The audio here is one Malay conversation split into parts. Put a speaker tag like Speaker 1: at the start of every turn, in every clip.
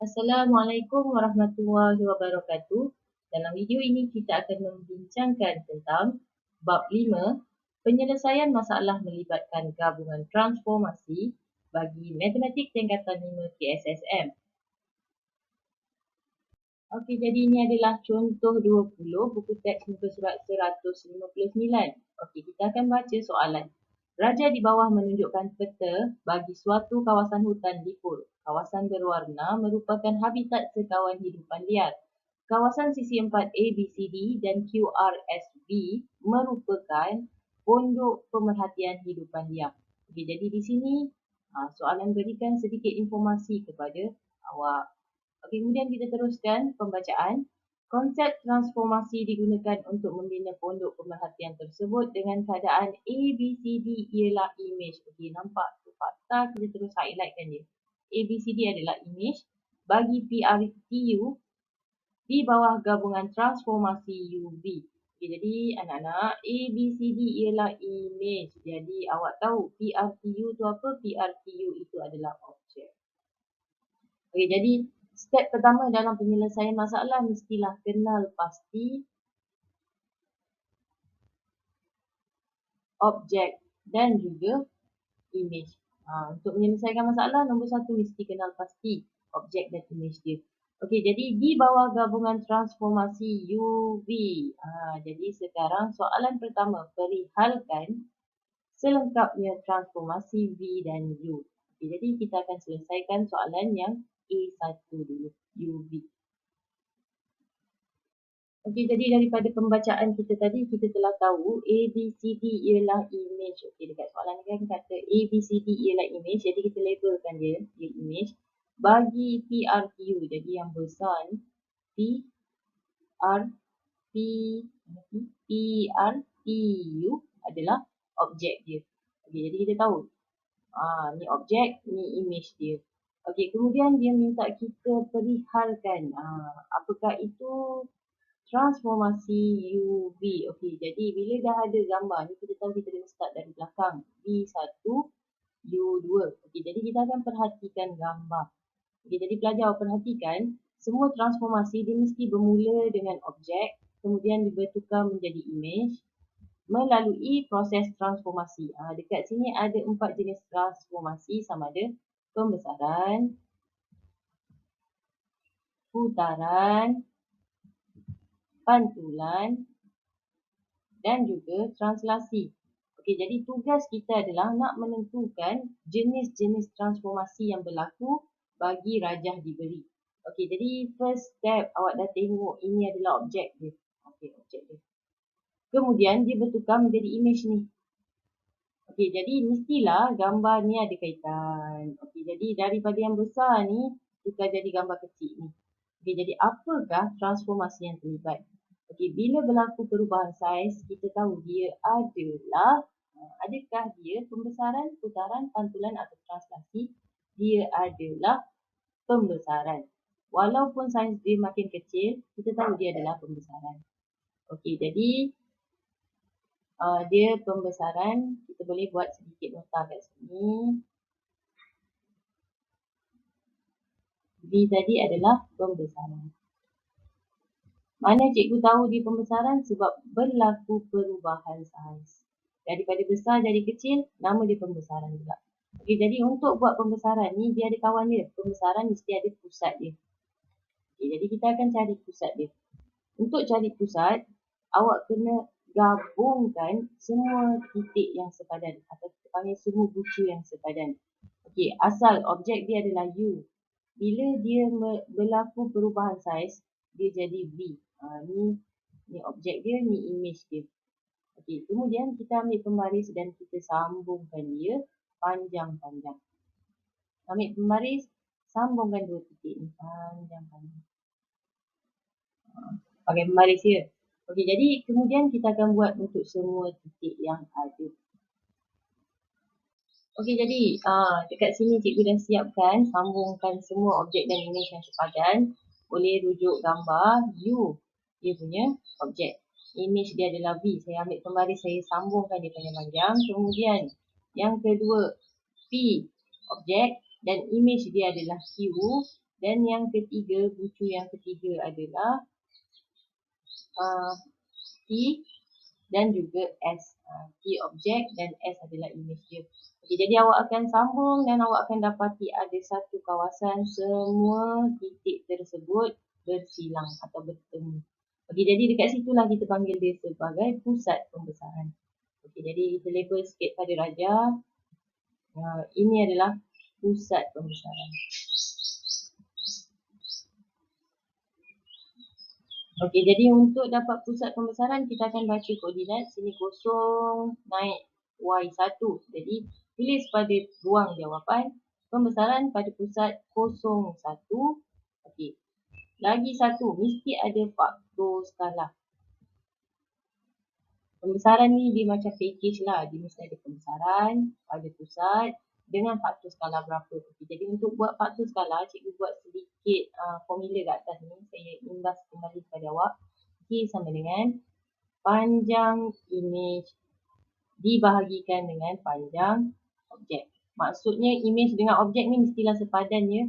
Speaker 1: Assalamualaikum warahmatullahi wabarakatuh. Dalam video ini kita akan membincangkan tentang bab 5, penyelesaian masalah melibatkan gabungan transformasi bagi matematik tingkatan 5 KSSM. Okey, jadi ini adalah contoh 20 buku teks muka surat 159. Okey, kita akan baca soalan. Raja di bawah menunjukkan peta bagi suatu kawasan hutan lipur. Kawasan berwarna merupakan habitat sekawan hidupan liar. Kawasan sisi 4 ABCD dan QRSV merupakan pondok pemerhatian hidupan liar. Okey, jadi di sini soalan berikan sedikit informasi kepada awak. Okey, kemudian kita teruskan pembacaan. Konsep transformasi digunakan untuk membina pondok pemerhatian tersebut dengan keadaan A, B, C, D ialah image. Okey, nampak tu fakta, kita terus highlightkan dia. A, B, C, D adalah image. Bagi PRTU di bawah gabungan transformasi UV. Okey, jadi anak-anak, A, B, C, D ialah image. Jadi awak tahu PRTU tu apa? PRTU itu adalah objek. Okey, jadi step pertama dalam penyelesaian masalah mestilah kenal pasti objek dan juga image. Untuk menyelesaikan masalah, nombor 1 mesti kenal pasti objek dan image dia. Okey, jadi di bawah gabungan transformasi UV. Jadi sekarang soalan pertama, perihalkan selengkapnya transformasi V dan U. Okey, jadi kita akan selesaikan soalan yang A1 dulu, UV. Okey, jadi daripada pembacaan kita tadi, kita telah tahu A, B, C, D ialah image. Okey, dekat soalan ni kan kata A, B, C, D ialah image. Jadi kita labelkan dia image. Bagi PRTU, jadi yang besar ni, PRTU adalah objek dia. Okey, jadi kita tahu. Ni objek, ni image dia. Okey, kemudian dia minta kita perihalkan. Apakah itu transformasi UV. Okey, jadi bila dah ada gambar ni, kita tahu kita kena start dari belakang. V1, U2. Okey, jadi kita akan perhatikan gambar. Okey, jadi pelajar perhatikan, semua transformasi dia mesti bermula dengan objek, kemudian bertukar menjadi image, melalui proses transformasi. Dekat sini ada 4 jenis transformasi sama ada pembesaran, putaran, pantulan dan juga translasi. Okey, jadi tugas kita adalah nak menentukan jenis-jenis transformasi yang berlaku bagi rajah diberi. Okey, jadi first step awak dah tengok ini adalah objek dia. Okey, objek dia. Kemudian dia bertukar menjadi image ni. Okey, jadi mestilah gambar ni ada kaitan. Okey, jadi daripada yang besar ni tukar jadi gambar kecil ni. Okey, jadi apakah transformasi yang terlibat? Okey, bila berlaku perubahan saiz, kita tahu dia adalah adakah dia pembesaran, putaran, pantulan atau translasi? Dia adalah pembesaran. Walaupun saiz dia makin kecil, kita tahu dia adalah pembesaran. Okey, jadi dia pembesaran. Kita boleh buat sedikit nota kat sini. V tadi adalah pembesaran. Mana cikgu tahu dia pembesaran? Sebab berlaku perubahan saiz. Daripada besar jadi kecil, nama dia pembesaran juga. Okey, jadi untuk buat pembesaran ni, dia ada kawan dia. Pembesaran mesti ada pusat dia. Okey, jadi kita akan cari pusat dia. Untuk cari pusat, awak kena gabungkan semua titik yang sepadan. Atau kita panggil semua bucu yang sepadan. Okey, asal objek dia adalah U. Bila dia berlaku perubahan saiz, dia jadi V. Ni objek dia, ni image dia. Okey, kemudian kita ambil pembaris dan kita sambungkan dia panjang-panjang. Ambil pembaris, sambungkan dua titik ni panjang-panjang. Pakai pembaris dia. Okey, jadi kemudian kita akan buat untuk semua titik yang ada. Okey, jadi dekat sini cikgu dah siapkan sambungkan semua objek dan image yang sepadan. Boleh rujuk gambar U, dia punya objek. Image dia adalah V. Saya ambil pembaris, saya sambungkan dia panjang-panjang. Kemudian yang kedua, P, objek, dan image dia adalah Q. Dan yang ketiga, bucu yang ketiga adalah T dan juga S. T objek dan S adalah image dia. Okey, jadi awak akan sambung dan awak akan dapati ada satu kawasan semua titik tersebut bersilang atau bertemu. Okey, jadi dekat situlah kita panggil dia sebagai pusat pembesaran. Okey, jadi kita label sikit pada Raja. Ini adalah pusat pembesaran. Okey, jadi untuk dapat pusat pembesaran kita akan baca koordinat sini 0 naik Y1. Jadi tulis pada ruang jawapan pembesaran pada pusat 01. Okey. Lagi satu, mesti ada faktor skala. Pembesaran ni dia macam package lah. Dia mesti ada pembesaran pada pusat dengan faktor skala berapa. Okay, jadi untuk buat faktor skala, cikgu buat sedikit formula kat atas ni. Saya imbas kembali kepada awak. K sama dengan panjang image dibahagikan dengan panjang objek. Maksudnya image dengan objek ni mestilah sepadan ya.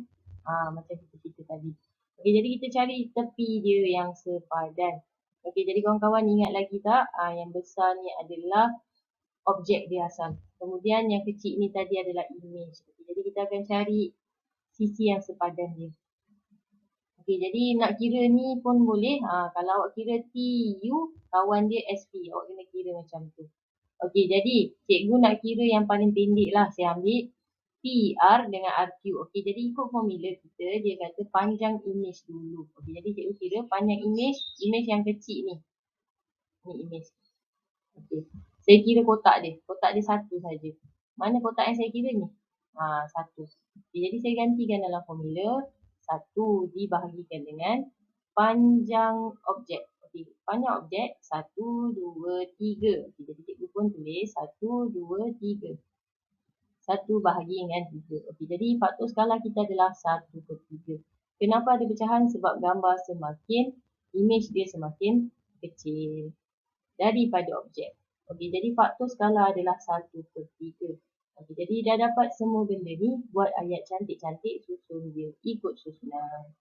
Speaker 1: Macam kita tadi. Okey, jadi kita cari tepi dia yang sepadan. Okey, jadi kawan-kawan ingat lagi tak? Yang besar ni adalah objek dia asal. Kemudian yang kecil ni tadi adalah image. Okey, jadi kita akan cari sisi yang sepadan dia. Okey, jadi nak kira ni pun boleh. Kalau awak kira TU, kawan dia SP. Awak kena kira macam tu. Okey, jadi cikgu nak kira yang paling pendek lah. Saya ambil PR dengan RQ. Okey, jadi ikut formula kita, dia kata panjang image dulu. Okey, jadi cikgu kira panjang image yang kecil ni. Ni image. Okey, saya kira kotak dia. Kotak dia satu saja. Mana kotak yang saya kira ni? Satu. Okey, jadi saya gantikan dalam formula. Satu dibahagikan dengan panjang objek. Okey, panjang objek 1, 2, 3. Okey, jadi cikgu pun tulis 1, 2, 3. 1 bahagi dengan 3. Okey, jadi faktor skala kita adalah 1/3. Kenapa ada pecahan? Sebab gambar semakin, image dia semakin kecil daripada objek. Okey, jadi faktor skala adalah 1/3. Okey, jadi dah dapat semua benda ni, buat ayat cantik-cantik, susun dia ikut susunan.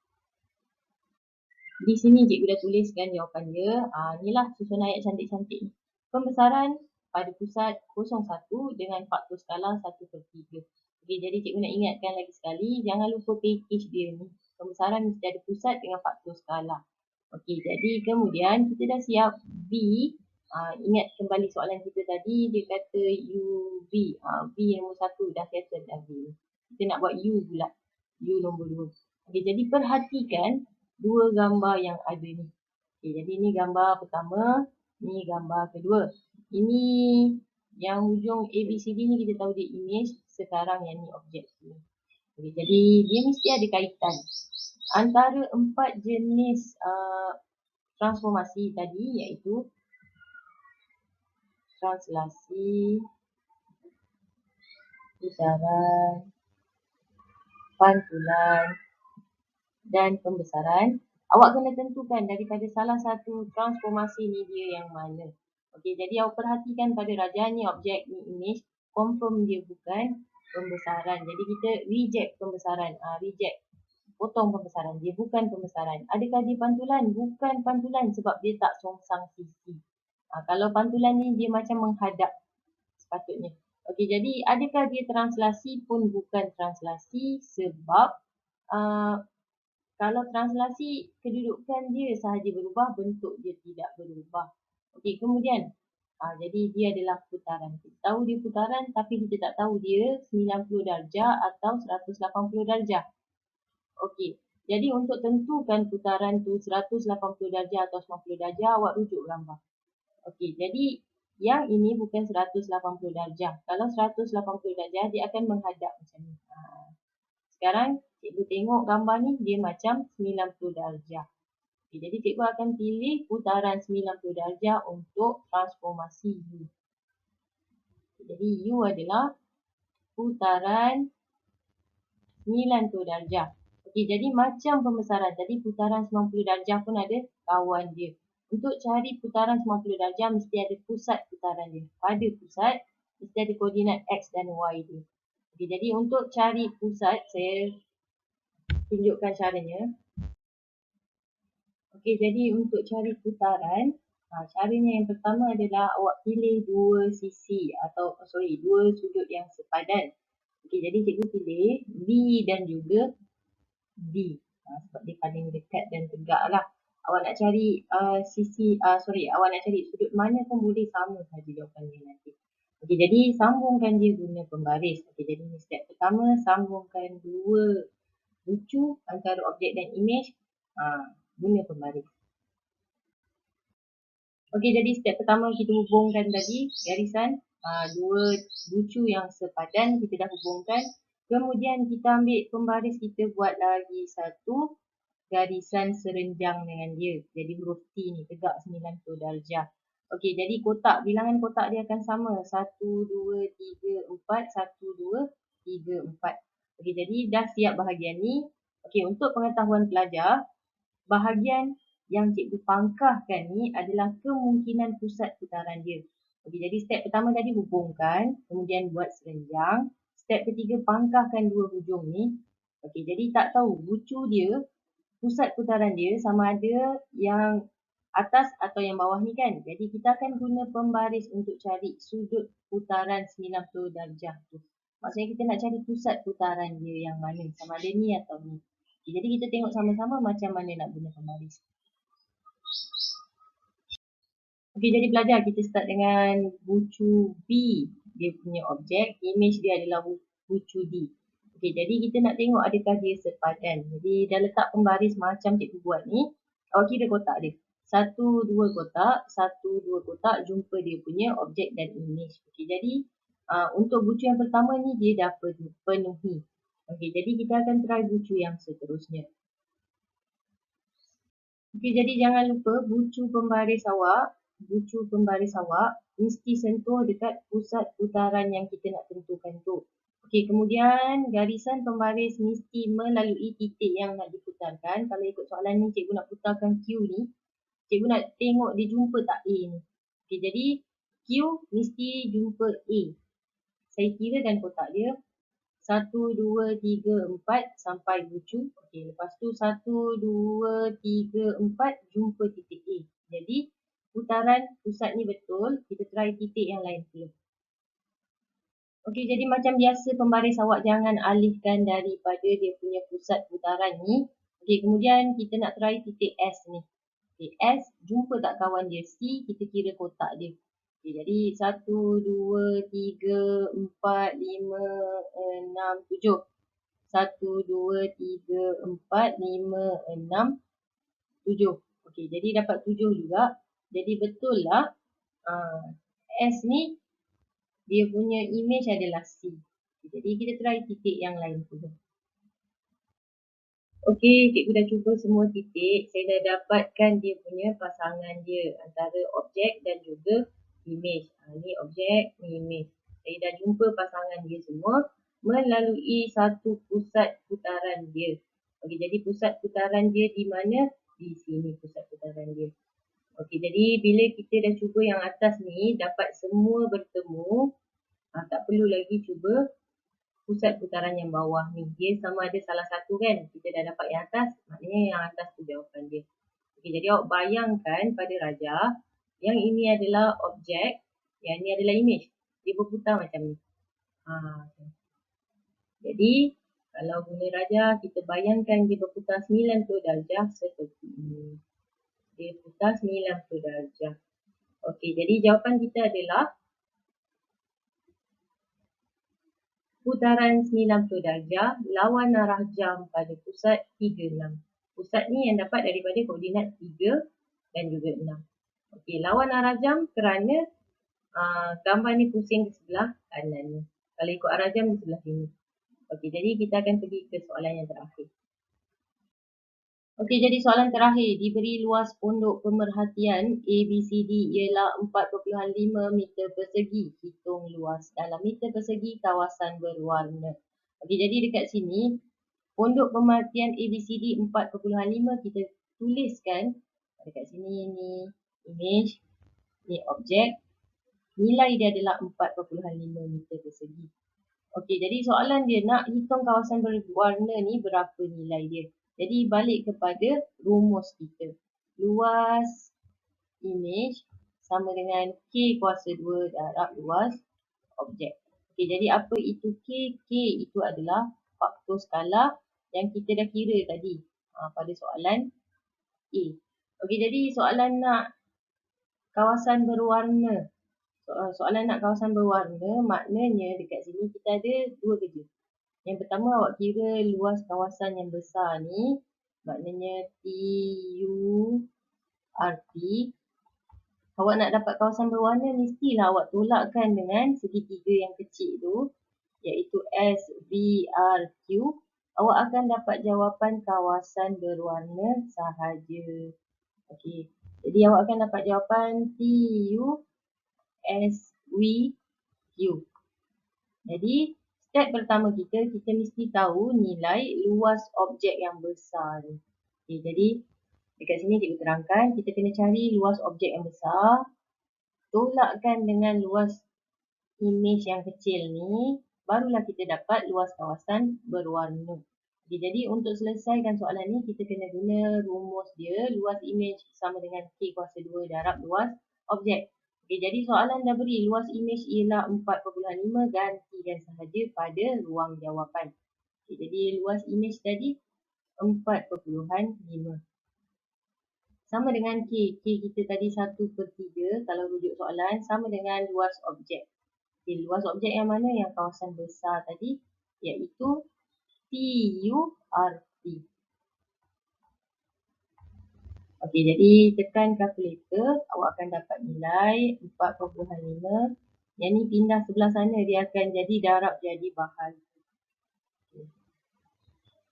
Speaker 1: Di sini cikgu dah tuliskan jawapan dia. Inilah susunan ayat cantik-cantik ni. Pembesaran pada pusat 01 dengan faktor skala 1/3. Okey, jadi cikgu nak ingatkan lagi sekali, jangan lupa package dia ni. Pembesaran mesti ada pusat dengan faktor skala. Okey, jadi kemudian kita dah siap V. Ingat kembali soalan kita tadi, dia kata UV. V nombor 1 dah settle dah V. Kita nak buat U pula. U nombor 2. Okey, jadi perhatikan dua gambar yang ada ni. Okey, jadi ni gambar pertama, ni gambar kedua. Ini yang hujung ABCD ni kita tahu dia image, sekarang yang ni objek ni. Okey, jadi dia mesti ada kaitan antara empat jenis transformasi tadi, iaitu translasi, putaran, pantulan dan pembesaran. Awak kena tentukan daripada salah satu transformasi ni dia yang mana. Okey, jadi awak perhatikan pada Raja ni objek, ni image, confirm dia bukan pembesaran. Jadi kita reject pembesaran, reject, potong pembesaran, dia bukan pembesaran. Adakah dia pantulan? Bukan pantulan sebab dia tak songsang sisi. Kalau pantulan ni dia macam menghadap sepatutnya. Okey, jadi adakah dia translasi? Pun bukan translasi sebab kalau translasi kedudukan dia sahaja berubah, bentuk dia tidak berubah. Okey, kemudian jadi dia adalah putaran. Kita tahu dia putaran tapi kita tak tahu dia 90 darjah atau 180 darjah. Okey, jadi untuk tentukan putaran tu 180 darjah atau 90 darjah, awak rujuk gambar. Okey, jadi yang ini bukan 180 darjah. Kalau 180 darjah, dia akan menghadap macam ni. Sekarang, cikgu tengok gambar ni, dia macam 90 darjah. Okay, jadi cikgu akan pilih putaran 90 darjah untuk transformasi U. Jadi U adalah putaran 90 darjah. Okey, jadi macam pembesaran tadi, putaran 90 darjah pun ada kawan dia. Untuk cari putaran 90 darjah, mesti ada pusat putaran dia. Pada pusat, mesti ada koordinat X dan Y dia. Okey, jadi untuk cari pusat, saya tunjukkan caranya. Okey, jadi untuk cari putaran, caranya yang pertama adalah awak pilih dua sisi atau dua sudut yang sepadan. Okey, jadi cikgu pilih V dan juga D. Sebab dia paling dekat dan tegak lah. Awak nak cari awak nak cari sudut mana pun boleh, sama saja jawapan dia nanti. Okey, jadi sambungkan dia guna pembaris. Okey, jadi step pertama, sambungkan dua bucu antara objek dan imej guna pembaris. Okey, jadi step pertama kita hubungkan tadi garisan dua bucu yang sepadan kita dah hubungkan. Kemudian kita ambil pembaris, kita buat lagi satu garisan serenjang dengan dia. Jadi huruf T ni tegak 90 darjah. Okey, jadi kotak, bilangan kotak dia akan sama. 1, 2, 3, 4, 1, 2, 3, 4. Okey, jadi dah siap bahagian ni. Okey, untuk pengetahuan pelajar, bahagian yang cikgu pangkahkan ni adalah kemungkinan pusat putaran dia. Okey, jadi step pertama tadi hubungkan, kemudian buat serenjang. Step ketiga, pangkahkan dua hujung ni. Okey, jadi tak tahu bucu dia, pusat putaran dia sama ada yang atas atau yang bawah ni kan. Jadi kita akan guna pembaris untuk cari sudut putaran 90 darjah tu. Maksudnya kita nak cari pusat putaran dia yang mana, sama ada ni atau ni. Okay, jadi kita tengok sama-sama macam mana nak guna pembaris. Okey, jadi pelajar, kita start dengan bucu B. Dia punya objek, imej dia adalah bucu D. Okey, jadi kita nak tengok adakah dia sepadan. Jadi dah letak pembaris macam cikgu buat ni. Awak kira kotak dia. 1, 2 kotak, 1, 2 kotak, jumpa dia punya objek dan imej. Okey, jadi untuk bucu yang pertama ni dia dah penuhi. Okey, jadi kita akan try bucu yang seterusnya. Okey, jadi jangan lupa bucu pembaris awak mesti sentuh dekat pusat putaran yang kita nak tentukan tu. Okey, kemudian garisan pembaris mesti melalui titik yang nak diputarkan. Kalau ikut soalan ni, cikgu nak putarkan Q ni, cikgu nak tengok dia jumpa tak A ni. Okey, jadi Q mesti jumpa A. Saya kirakan kotak dia. 1, 2, 3, 4 sampai bucu. Okey, lepas tu 1, 2, 3, 4 jumpa titik A. Jadi putaran pusat ni betul. Kita try titik yang lain dulu. Okey, jadi macam biasa pembaris awak jangan alihkan daripada dia punya pusat putaran ni. Okey, kemudian kita nak try titik S ni. Okey, S jumpa tak kawan dia C, kita kira kotak dia. Okey, jadi 1, 2, 3, 4, 5, 6, 7. 1, 2, 3, 4, 5, 6, 7. Okey, jadi dapat 7 juga. Jadi betul lah S ni dia punya imej adalah C. Jadi kita try titik yang lain dulu. Okey, cikgu dah cuba semua titik. Saya dah dapatkan dia punya pasangan dia antara objek dan juga imej. Ni objek, ni imej. Saya dah jumpa pasangan dia semua melalui satu pusat putaran dia. Okey, jadi pusat putaran dia di mana? Di sini pusat putaran dia. Okey, jadi bila kita dah cuba yang atas ni, dapat semua bertemu, tak perlu lagi cuba pusat putaran yang bawah ni. Dia sama ada salah satu kan. Kita dah dapat yang atas, maknanya yang atas tu jawapan dia. Okey, jadi awak bayangkan pada Raja, yang ini adalah objek, yang ini adalah imej. Dia berputar macam ni. Jadi, kalau guna Raja, kita bayangkan dia berputar 90 darjah seperti ini. Dia putar 90 darjah. Okey, jadi jawapan kita adalah putaran 90 darjah lawan arah jam pada pusat 36. Pusat ni yang dapat daripada koordinat 3 dan juga 6. Okey, lawan arah jam kerana gambar ni pusing ke sebelah kanan ni. Kalau ikut arah jam di sebelah sini. Okey, jadi kita akan pergi ke soalan yang terakhir. Okey, jadi soalan terakhir. Diberi luas pondok pemerhatian ABCD ialah 4.5 meter persegi. Hitung luas dalam meter persegi kawasan berwarna. Okey, jadi dekat sini, pondok pemerhatian ABCD 4.5 kita tuliskan. Dekat sini ni imej, ni objek. Nilai dia adalah 4.5 meter persegi. Okey, jadi soalan dia nak hitung kawasan berwarna ni berapa nilai dia. Jadi balik kepada rumus kita. Luas imej sama dengan K kuasa 2 darab luas objek. Okey, jadi apa itu K? K itu adalah faktor skala yang kita dah kira tadi pada soalan A. Okey, jadi soalan nak kawasan berwarna. Soalan nak kawasan berwarna, maknanya dekat sini kita ada dua kerja. Yang pertama, awak kira luas kawasan yang besar ni, maknanya TURT. Awak nak dapat kawasan berwarna, mestilah awak tolakkan dengan segitiga yang kecil tu, iaitu SVRQ. Awak akan dapat jawapan kawasan berwarna sahaja. Okey, jadi awak akan dapat jawapan TU SVQ. Jadi, step pertama kita mesti tahu nilai luas objek yang besar ni. Okay, jadi, dekat sini kita terangkan, kita kena cari luas objek yang besar, tolakkan dengan luas imej yang kecil ni, barulah kita dapat luas kawasan berwarna. Okay, jadi, untuk selesaikan soalan ni, kita kena guna rumus dia, luas imej sama dengan K kuasa 2 darab luas objek. Okay, jadi soalan dah beri luas imej ialah 4.5, gantikan sahaja pada ruang jawapan. Okay, jadi luas imej tadi 4.5. Sama dengan K. K kita tadi 1/3 kalau rujuk soalan, sama dengan luas objek. Okay, luas objek yang mana? Yang kawasan besar tadi, iaitu TURT. Okey, jadi tekan kalkulator, awak akan dapat nilai 4.5. Yang ni pindah sebelah sana, dia akan jadi darab jadi bahagi.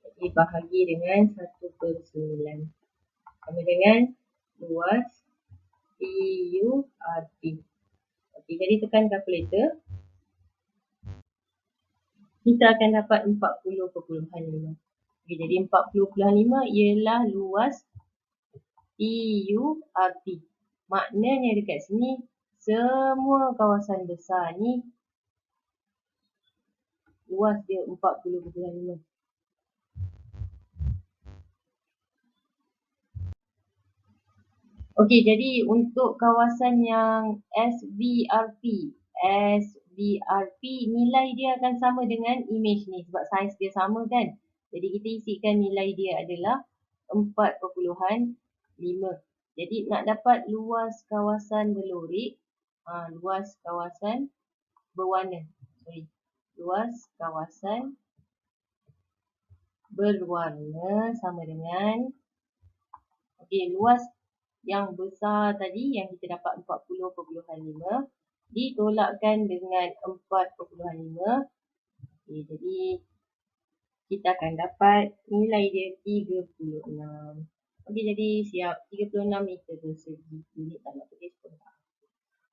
Speaker 1: Jadi bahagi dengan 1/9. Sama dengan luas TURT. Okey, jadi tekan kalkulator. Kita akan dapat 40.5. Okey, jadi 40.5 ialah luas TURT. Maknanya dekat sini, semua kawasan besar ni luas dia 40.5. Okey, jadi untuk kawasan yang SVRP nilai dia akan sama dengan imej ni sebab saiz dia sama kan. Jadi kita isikan nilai dia adalah 4.5. Jadi nak dapat luas kawasan berlorik, luas kawasan berwarna. Luas kawasan berwarna sama dengan, okey, luas yang besar tadi yang kita dapat 40.5 ditolakkan dengan 4.5. Okey, jadi kita akan dapat nilai dia 36. Okey, jadi siap 36 meter persegi. Unit tak nak tulis pun tak.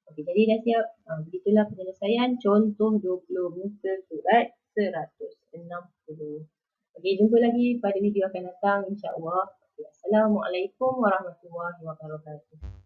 Speaker 1: Okey, jadi dah siap. Begitulah penyelesaian contoh 20 muka surat 160. Okey, jumpa lagi pada video akan datang insya-Allah. Assalamualaikum warahmatullahi wabarakatuh.